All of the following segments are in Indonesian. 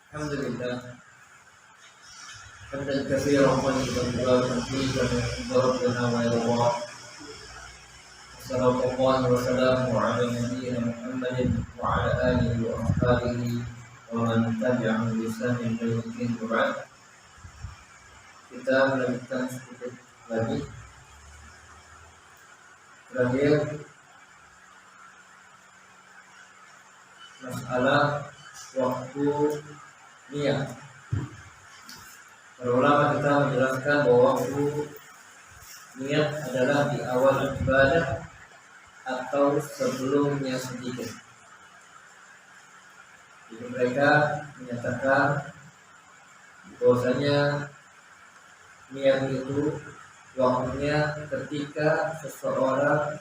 الحمد لله حمدا كثيرا طيبا مباركا فيه كما يحب ربنا ويرضاه. وصلى الله وسلامه على نبينا محمد وعلى اله واصحابه ومن تبعهم بإحسان الى يوم الدين. وبعد, kita melanjutkan sedikit lagi. Terakhir, masalah waktu niat. Para ulama kita menjelaskan bahwa waktu niat adalah di awal ibadah atau sebelumnya sedikit. Jadi mereka menyatakan bahwasanya niat itu waktunya ketika seseorang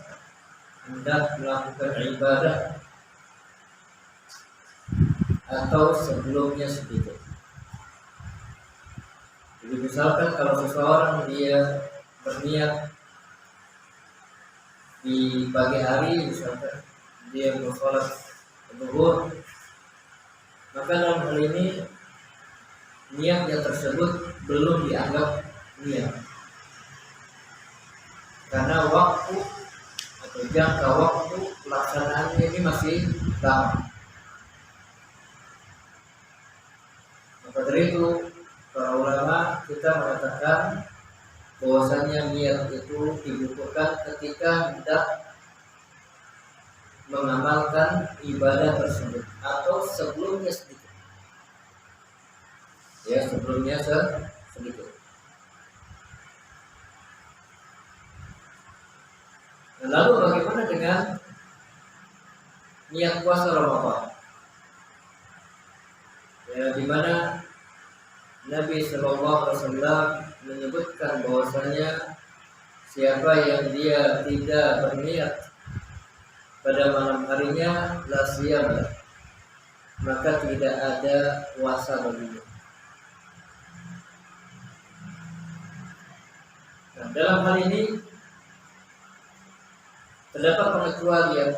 hendak melakukan ibadah atau sebelumnya sedikit. Jadi misalkan kalau seseorang dia berniat di pagi hari, misalkan dia mau sholat zuhur, maka dalam hal ini niatnya tersebut belum dianggap niat, karena waktu atau jangka waktu pelaksanaannya ini masih lama. Maka dari itu para ulama kita mengatakan bahwasanya niat itu dibutuhkan ketika hendak mengamalkan ibadah tersebut atau sebelumnya sedikit. Ya, sebelumnya sedikit. Nah, lalu bagaimana dengan niat puasa Ramadan? Ya, di mana Nabi Shallallahu Alaihi Wasallam menyebutkan bahwasanya siapa yang dia tidak berniat pada malam harinya la siyam, maka tidak ada puasa baginya. Nah, dalam hal ini terdapat pengecualian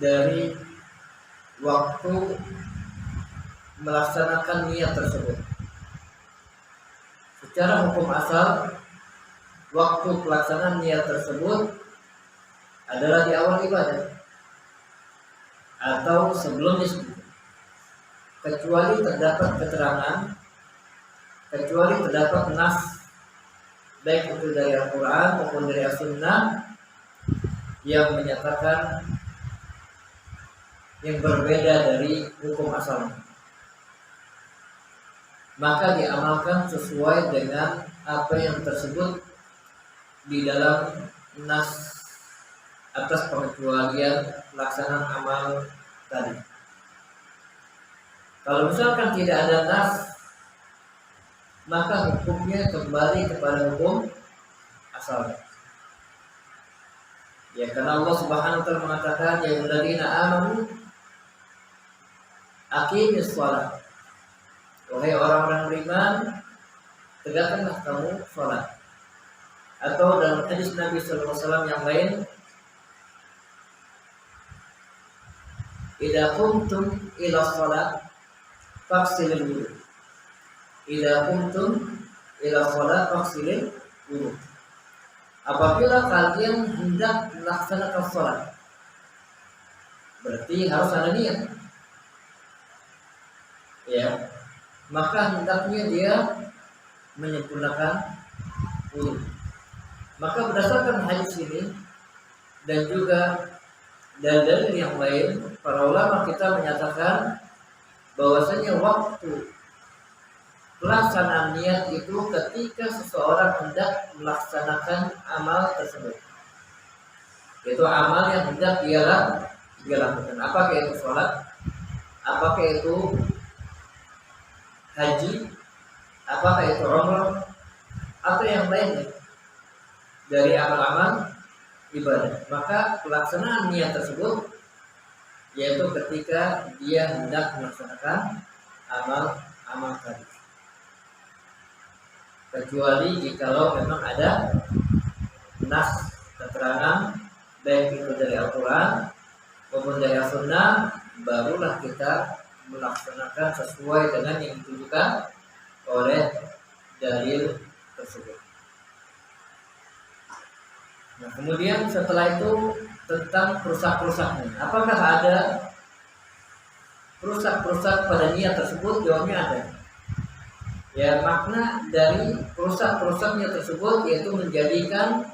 dari waktu melaksanakan niat tersebut. Secara hukum asal, waktu pelaksanaan niat tersebut adalah di awal ibadah atau sebelumnya sedikit. Kecuali terdapat keterangan, kecuali terdapat nas, baik itu dari Al-Quran maupun dari As-Sunnah, yang menyatakan yang berbeda dari hukum asalnya, maka diamalkan sesuai dengan apa yang tersebut di dalam nas atas pengecualian pelaksanaan amal tadi. Kalau misalkan tidak ada nas, maka hukumnya kembali kepada hukum asalnya. Ya, karena Allah Subhanahu wa taala mengatakan, ya alladzina amanu aqimis shalah. Wahai orang-orang beriman, tegakkanlah kamu salat. Atau dalam hadis Nabi sallallahu alaihi wasallam yang lain, idza qumtum ila shalah faghsilul wudu. Idza qumtum ila shalah faghsilul wudu. Apabila kalian hendak melaksanakan salat, berarti harus ada niat. Ya, maka hendaknya dia menyempurnakan wudu. Maka berdasarkan hadis ini dan juga dalil yang lain, para ulama kita menyatakan bahwasanya waktu pelaksanaan niat itu ketika seseorang hendak melaksanakan amal tersebut. Itu amal yang hendak dia lakukan. Apakah itu sholat, apakah itu haji, apakah itu umrah, atau yang lainnya dari amal-amal ibadah. Maka pelaksanaan niat tersebut yaitu ketika dia hendak melaksanakan amal tadi. Kecuali jikalau memang ada nas keterangan baik itu dari Al-Quran maupun dari As-Sunnah barulah kita melaksanakan sesuai dengan yang ditunjukkan oleh dalil tersebut. Nah, kemudian setelah itu tentang perusak-perusaknya. Apakah ada perusak-perusak pada niat tersebut? Jawabnya ada. Ya, makna dari perusak-perusaknya tersebut yaitu menjadikan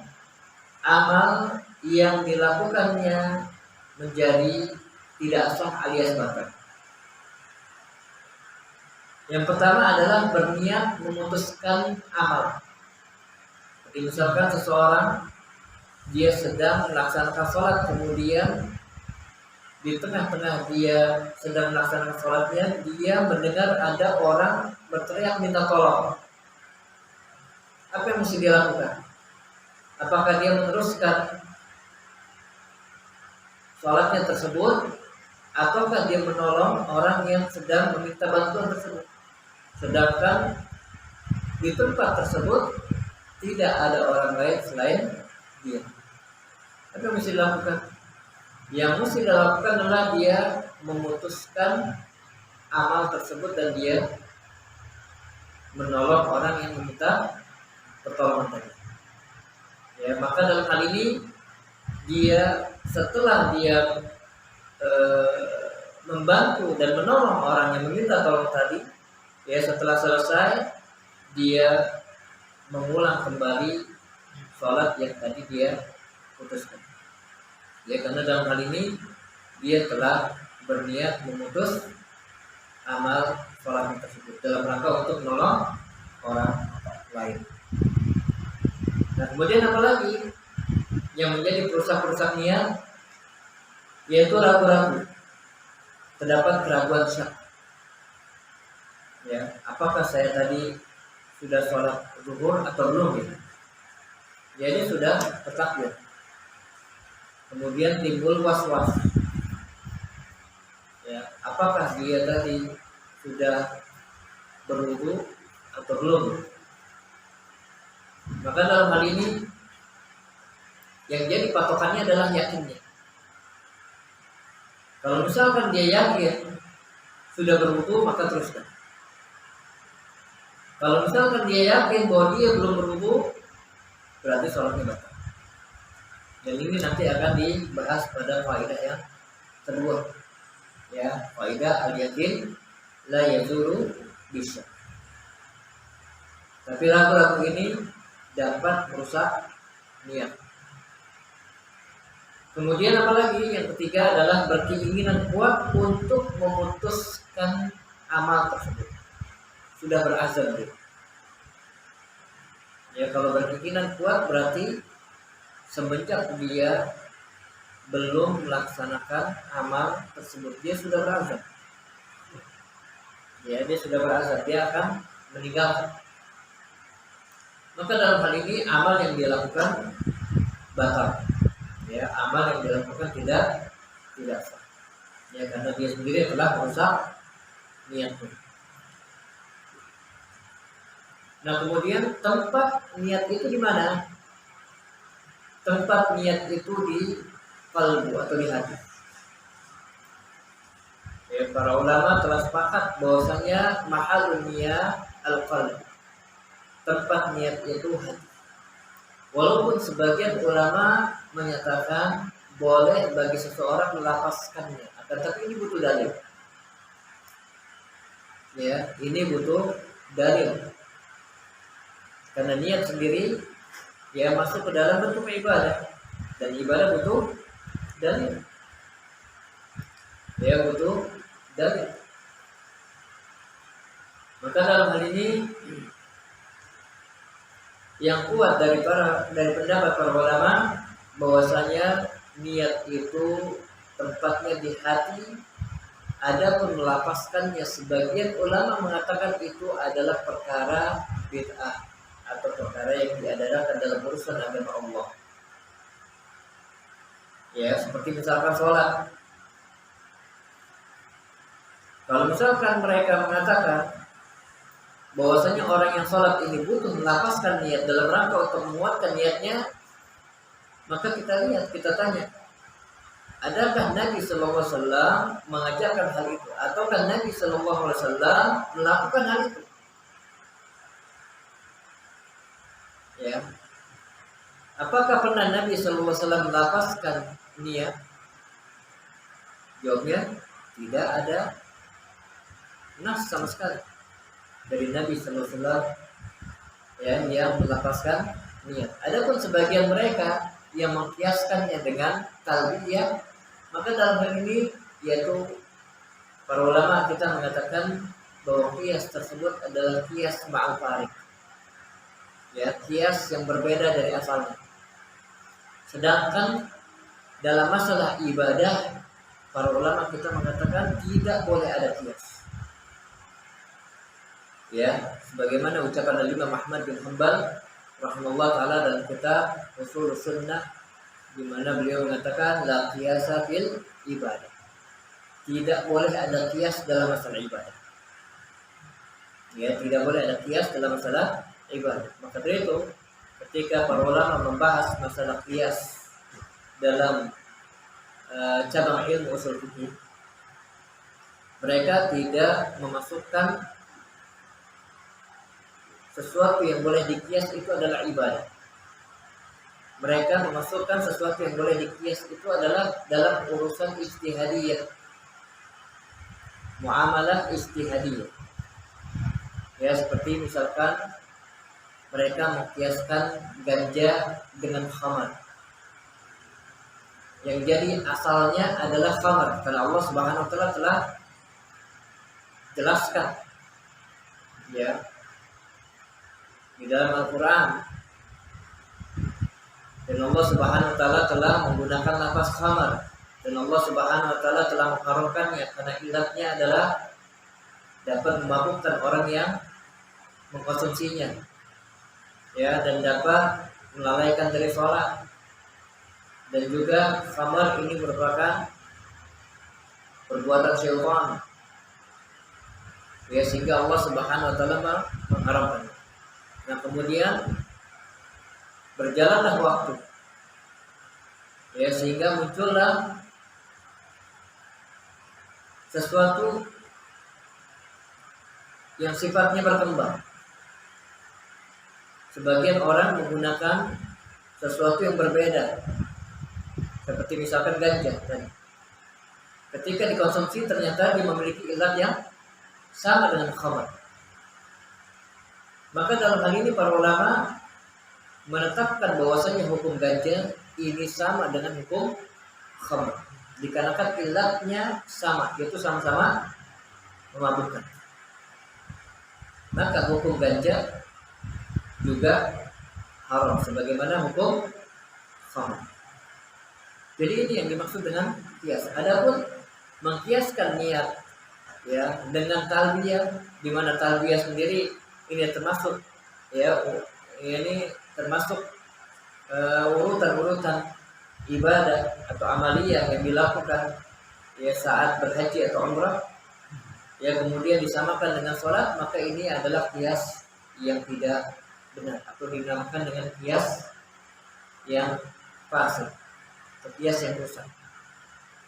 amal yang dilakukannya menjadi tidak sah alias batal. Yang pertama adalah berniat memutuskan amal. Jadi misalkan seseorang dia sedang melaksanakan sholat, kemudian di tengah-tengah dia sedang melaksanakan sholatnya, dia mendengar ada orang berteriak minta tolong. Apa yang mesti dia lakukan? Apakah dia meneruskan sholatnya tersebut, ataukah dia menolong orang yang sedang meminta bantuan tersebut? Sedangkan di tempat tersebut tidak ada orang lain selain dia. Apa yang mesti dilakukan? Yang mesti dilakukan adalah dia memutuskan amal tersebut dan dia menolong orang yang meminta pertolongan tadi. Ya, maka dalam hal ini dia setelah dia membantu dan menolong orang yang meminta tolong tadi, ya setelah selesai dia mengulang kembali sholat yang tadi dia putuskan. Ya, karena dalam hal ini dia telah berniat memutus amal sholat tersebut dalam rangka untuk menolong orang lain. Nah, kemudian apa lagi yang menjadi perusak-perusak niat? Yaitu ragu-ragu. Terdapat keraguan syak. Ya, apakah saya tadi sudah sholat zuhur atau belum ya? Jadi sudah bertakbir. Kemudian timbul was-was. Ya, apakah dia tadi sudah berwudu atau belum? Maka dalam hal ini yang jadi patokannya adalah yakinnya. Kalau misalkan dia yakin sudah berwudu, maka teruskan. Kalau misalkan dia yakin bahwa dia belum berwudu, berarti sholatnya batal. Dan ini nanti akan dibahas pada faedah yang kedua. Ya, faedah al-yakin la yazulu bisa. Tapi ragu-ragu ini dapat merusak niat. Kemudian apalagi yang ketiga adalah berkeinginan kuat untuk memutuskan amal tersebut. Sudah berazam dia. Ya, kalau berkeinginan kuat berarti semenjak dia belum melaksanakan amal tersebut, dia sudah berazam. Ya, dia sudah berazam, dia akan meninggalkan. Maka dalam hal ini amal yang dia lakukan batal. Ya, amal yang dilakukan tidak sah. Ya, karena dia sendiri telah merusak niatnya. Nah, kemudian tempat niat itu di mana? Tempat niat itu di qalbu atau di hati. Ya, para ulama telah sepakat bahwasanya mahalun niyat al-qalb. Tempat niat itu hati. Walaupun sebagian ulama menyatakan boleh bagi seseorang melafazkannya, akan tapi ini butuh dalil. Ya, ini butuh dalil. Karena niat sendiri ya masuk ke dalam bentuk ibadah, dan ibadah butuh dalil. Ya, butuh dalil. Maka dalam hal ini yang kuat dari pendapat para ulama bahwasanya niat itu tempatnya di hati. Adapun melafazkannya, sebagian ulama mengatakan itu adalah perkara bid'ah atau perkara yang diadakan dalam urusan agama Allah. Ya, seperti misalkan sholat. Kalau misalkan mereka mengatakan bahwasanya orang yang sholat ini butuh melafazkan niat dalam rangka untuk menguatkan niatnya, maka kita lihat, kita tanya, Adakah Nabi Sallallahu Alaihi Wasallam mengajarkan hal itu, ataukah Nabi Sallallahu Alaihi Wasallam melakukan hal itu? Ya, apakah pernah Nabi Sallallahu Alaihi Wasallam melafazkan niat? Jawabnya tidak ada nas sama sekali dari Nabi Sallallahu Alaihi Wasallam yang melafazkan niat. Adapun sebagian mereka yang mengkiaskannya dengan talbiyah, maka dalam hal ini yaitu para ulama kita mengatakan bahwa kias tersebut adalah kias ma'al farik. Ya, kias yang berbeda dari asalnya. Sedangkan dalam masalah ibadah, para ulama kita mengatakan tidak boleh ada kias. Ya, sebagaimana ucapan Imam Ahmad bin Hanbal rahimahullah taala dalam kitab Ushul Sunnah, di mana beliau mengatakan la qiyasa fil ibadah. Tidak boleh ada kias dalam masalah ibadah. Ya, tidak boleh ada kias dalam masalah ibadah. Maka dari itu, ketika para ulama membahas masalah kias dalam cabang ilmu usul fikih, mereka tidak memasukkan sesuatu yang boleh dikias itu adalah ibadah. Mereka memasukkan sesuatu yang boleh dikias itu adalah dalam urusan ijtihadiyah, muamalah ijtihadiyah. Ya, seperti misalkan mereka mengkiaskan ganja dengan khamar, yang jadi asalnya adalah khamar, karena Allah Subhanahu wa taala telah jelaskan ya di dalam Al-Qur'an. Dan Allah Subhanahu wa taala telah menggunakan lafaz khamar, dan Allah Subhanahu wa taala telah mengharamkannya karena ilatnya adalah dapat memabukkan orang yang mengkonsumsinya. Ya, dan dapat melalaikan dari sholat. Dan juga khamar ini merupakan perbuatan syaitan. Ya, sehingga Allah Subhanahu wa taala mengharamkannya. Nah, kemudian berjalanlah waktu, ya, sehingga muncullah sesuatu yang sifatnya berkembang. Sebagian orang menggunakan sesuatu yang berbeda, seperti misalkan ganja. Dan ketika dikonsumsi ternyata dia memiliki ilat yang sama dengan khamar. Maka dalam hal ini para ulama menetapkan bahwasanya hukum ganja ini sama dengan hukum khamr, dikarenakan ilatnya sama, yaitu sama-sama memabukkan. Maka hukum ganja juga haram sebagaimana hukum khamr. Jadi ini yang dimaksud dengan kias. Adapun mengkiaskan niat ya dengan talbiyah, di mana talbiyah sendiri ini termasuk ya ini termasuk urutan-urutan ibadah atau amaliyah yang dilakukan ya saat berhaji atau umrah, ya kemudian disamakan dengan sholat, maka ini adalah kias yang tidak benar atau dinamakan dengan kias yang fasid, atau kias yang rusak.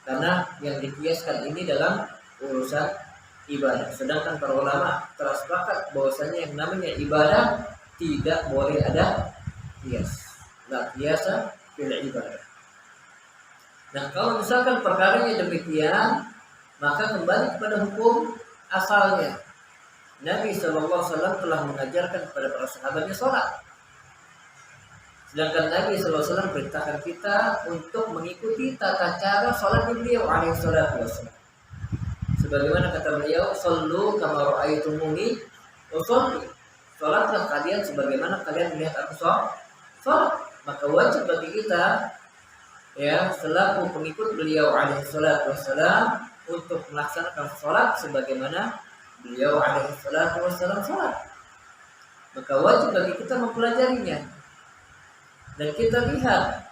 Karena yang dikiaskan ini dalam urusan ibadah, sedangkan para ulama telah sepakat bahwasanya yang namanya ibadah tidak boleh ada kias. La kiasa fil ibadah. Nah, kalau misalkan perkaranya demikian, maka kembali kepada hukum asalnya. Nabi SAW telah mengajarkan kepada para sahabatnya sholat. Sedangkan Nabi SAW perintahkan kita untuk mengikuti tata cara sholat beliau alaihi salatu wassalam. Sebagaimana kata beliau, "Shallu kama ra'aitumuni usolli." Sholatlah kalian sebagaimana kalian melihat aku sholat. Maka wajib bagi kita ya selaku pengikut beliau alaihi salatu wassalam untuk melaksanakan sholat sebagaimana beliau alaihi salatu wassalam sholat. Maka wajib bagi kita mempelajarinya. Dan kita lihat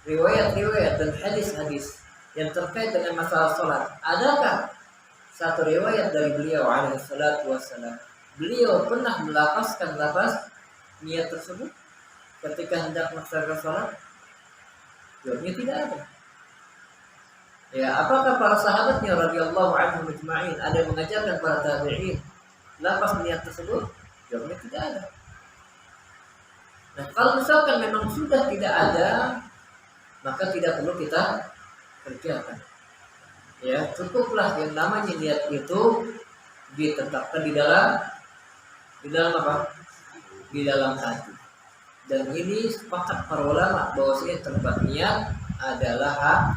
riwayat-riwayat dan hadis-hadis yang terkait dengan masalah sholat. Adakah satu riwayat dari beliau alaihi salatu wassalam beliau pernah melafazkan lafaz niat tersebut ketika hendak melaksanakan sholat? Jawabnya tidak ada. Ya, apakah para sahabatnya radhiyallahu anhum ajma'in ada yang mengajarkan para tabi'in lafaz niat tersebut? Jawabnya tidak ada. Nah, kalau misalkan memang sudah tidak ada, maka tidak perlu kita kerjakan. Ya, cukuplah yang namanya niat itu ditetapkan di dalam apa? Di dalam hati. Dan ini sepakat para ulama bahwasanya tempat niat adalah